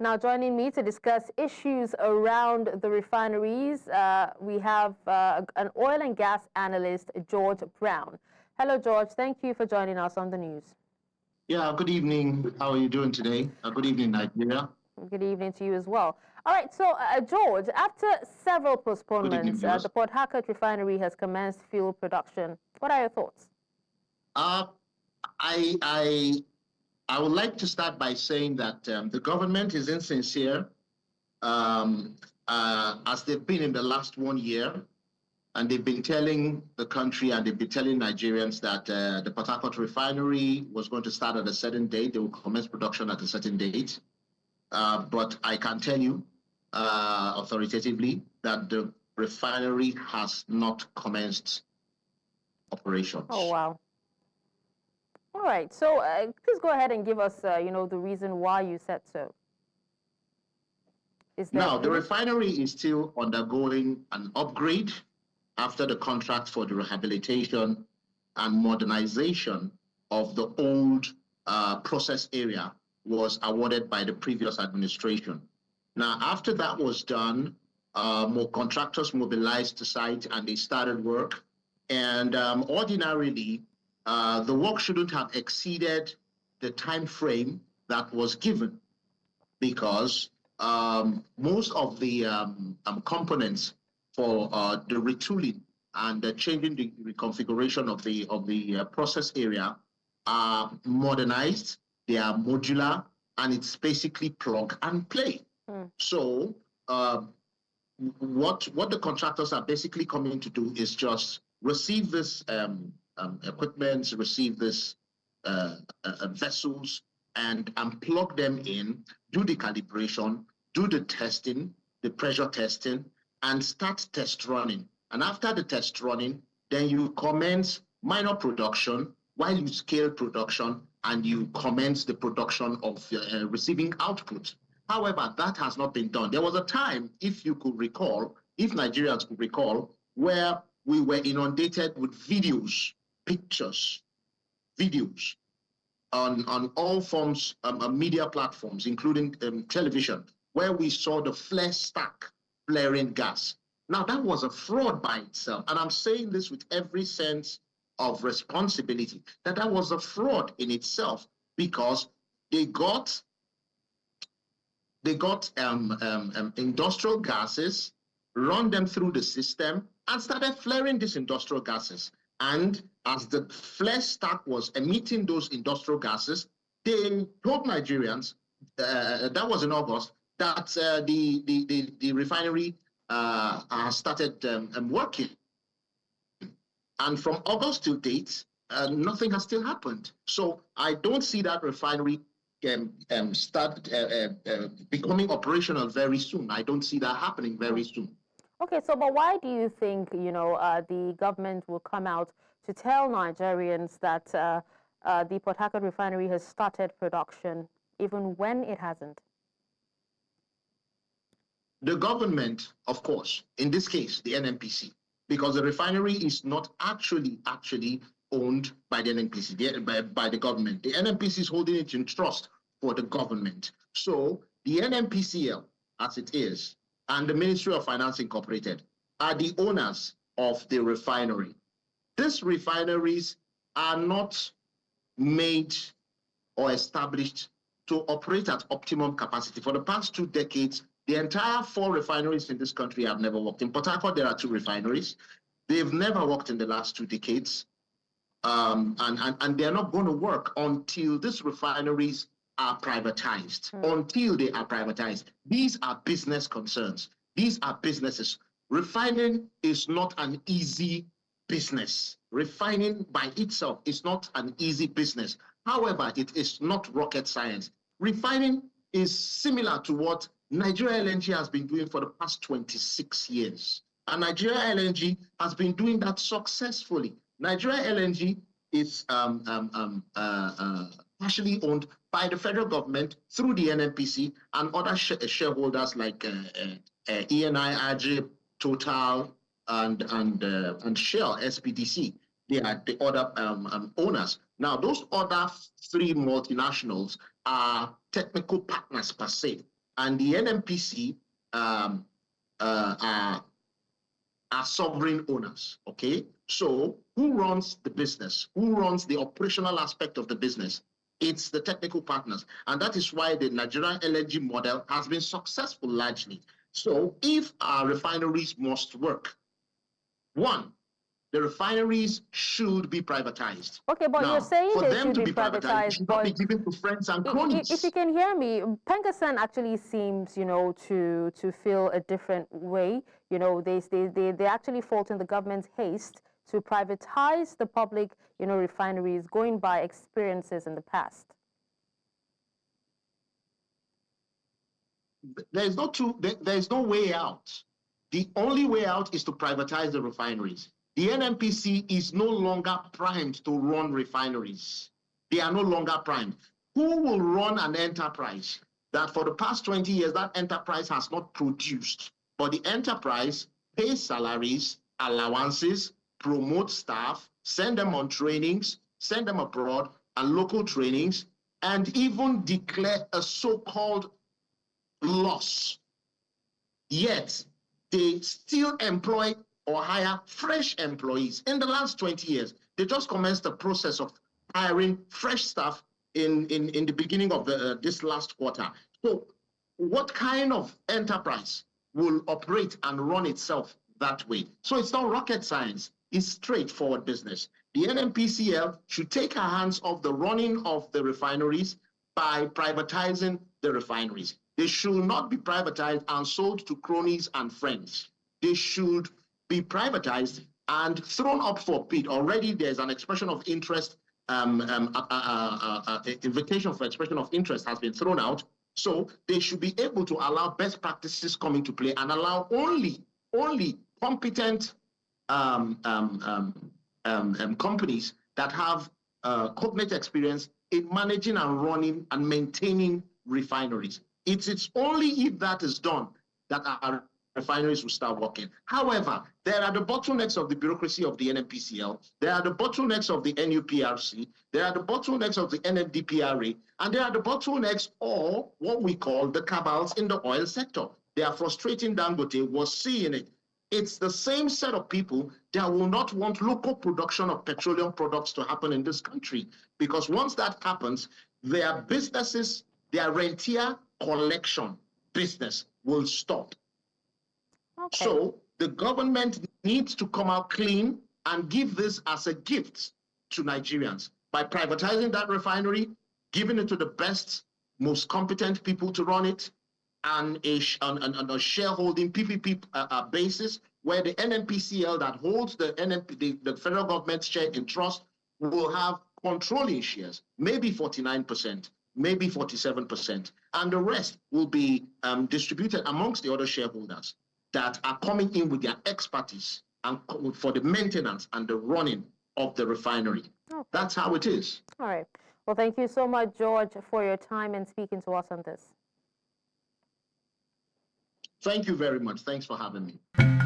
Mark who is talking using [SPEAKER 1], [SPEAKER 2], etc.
[SPEAKER 1] Now joining me to discuss issues around the refineries, we have an oil and gas analyst, George Brown. Hello, George. Thank you for joining us on the news.
[SPEAKER 2] Yeah, good evening. How are you doing today? Good evening, Nigeria.
[SPEAKER 1] Good evening to you as well. All right, so George, after several postponements, the Port Harcourt Refinery has commenced fuel production. What are your thoughts?
[SPEAKER 2] I would like to start by saying that the government is insincere, as they've been in the last 1 year, and they've been telling the country and they've been telling Nigerians that the Port Harcourt Refinery was going to start at a certain date. They will commence production at a certain date. But I can tell you authoritatively that the refinery has not commenced operations.
[SPEAKER 1] Oh, wow. All right. So please go ahead and give us, the reason why you said so.
[SPEAKER 2] Now, the refinery is still undergoing an upgrade after the contract for the rehabilitation and modernization of the old process area was awarded by the previous administration. Now, after that was done, more contractors mobilized to site and they started work. And ordinarily, the work shouldn't have exceeded the time frame that was given, because most of the components for the retooling and the changing the reconfiguration of the process area are modernized. They are modular, and it's basically plug and play. So what the contractors are basically coming to do is just receive this equipment, receive this vessels, and plug them in, do the calibration, do the testing, the pressure testing, and start test running. And after the test running, then you commence minor production while you scale production and you commence the production of receiving output. However, that has not been done. There was a time, if you could recall, if Nigerians could recall, where we were inundated with videos, pictures, videos on all forms of media platforms, including television, where we saw the flare stack flaring gas. Now, that was a fraud by itself. And I'm saying this with every sense of responsibility, that was a fraud in itself, because they got industrial gases, run them through the system, and started flaring these industrial gases. And as the flare stack was emitting those industrial gases, they told Nigerians, that was in August, that the refinery started working. And from August to date, nothing has still happened. So I don't see that refinery start becoming operational very soon. I don't see that happening very soon.
[SPEAKER 1] Okay, so but why do you think, the government will come out to tell Nigerians that the Port Harcourt Refinery has started production, even when it hasn't?
[SPEAKER 2] The government, of course, in this case, the NNPC, because the refinery is not actually owned by the NNPC, by the government. The NNPC is holding it in trust for the government. So the NNPCL, as it is, and the Ministry of Finance Incorporated are the owners of the refinery. These refineries are not made or established to operate at optimum capacity. For the past 2 decades, the entire 4 refineries in this country have never worked. In Port Harcourt, there are 2 refineries. They've never worked in the last 2 decades. And they're not going to work until these refineries are privatized. Until they are privatized. These are business concerns. These are businesses. Refining is not an easy business. Refining by itself is not an easy business. However, it is not rocket science. Refining is similar to what Nigeria LNG has been doing for the past 26 years. And Nigeria LNG has been doing that successfully. Nigeria LNG is partially owned by the federal government through the NNPC and other shareholders like ENI, AGIP, Total, and Shell, SPDC. They are the other owners. Now, those other 3 multinationals are technical partners per se. and the NNPC are sovereign owners, okay? So who runs the business? Who runs the operational aspect of the business? It's the technical partners. And that is why the Nigerian LNG model has been successful largely. So if our refineries must work, one, the refineries should be privatized.
[SPEAKER 1] Okay, but
[SPEAKER 2] now,
[SPEAKER 1] you're saying
[SPEAKER 2] for
[SPEAKER 1] they
[SPEAKER 2] them
[SPEAKER 1] should
[SPEAKER 2] to
[SPEAKER 1] be privatized,
[SPEAKER 2] it should
[SPEAKER 1] but
[SPEAKER 2] not be given to friends and cronies.
[SPEAKER 1] if you can hear me, PENGASSAN actually seems, you know, to feel a different way. You know, they actually fault in the government's haste to privatize the public, you know, refineries, going by experiences in the past.
[SPEAKER 2] There's no way out. The only way out is to privatize the refineries. The NNPC is no longer primed to run refineries. They are no longer primed. Who will run an enterprise that for the past 20 years, that enterprise has not produced, but the enterprise pays salaries, allowances, promotes staff, send them on trainings, send them abroad and local trainings, and even declare a so-called loss? Yet they still employ or hire fresh employees. In the last 20 years, they just commenced the process of hiring fresh staff in the beginning of this last quarter. So what kind of enterprise will operate and run itself that way? So it's not rocket science. It's straightforward business. The NNPCL should take her hands off the running of the refineries by privatizing the refineries. They should not be privatized and sold to cronies and friends. They should be privatized and thrown up for bid. Already there's an expression of interest, invitation for expression of interest has been thrown out. So they should be able to allow best practices come into play and allow only competent companies that have cognate experience in managing and running and maintaining refineries. It's only if that is done that our refineries will start working. However, there are the bottlenecks of the bureaucracy of the NNPCL, there are the bottlenecks of the NUPRC, there are the bottlenecks of the NFDPRA, and there are the bottlenecks or what we call the cabals in the oil sector. They are frustrating Dangote, was seeing it. It's the same set of people that will not want local production of petroleum products to happen in this country. Because once that happens, their businesses, their rentier collection business will stop. Okay. So the government needs to come out clean and give this as a gift to Nigerians by privatizing that refinery, giving it to the best, most competent people to run it, and a shareholding PPP basis where the NNPCL that holds the federal government share in trust will have controlling shares, maybe 49%, maybe 47%, and the rest will be distributed amongst the other shareholders that are coming in with their expertise and for the maintenance and the running of the refinery. Okay. That's how it is.
[SPEAKER 1] All right. Well, thank you so much, George, for your time and speaking to us on this.
[SPEAKER 2] Thank you very much. Thanks for having me.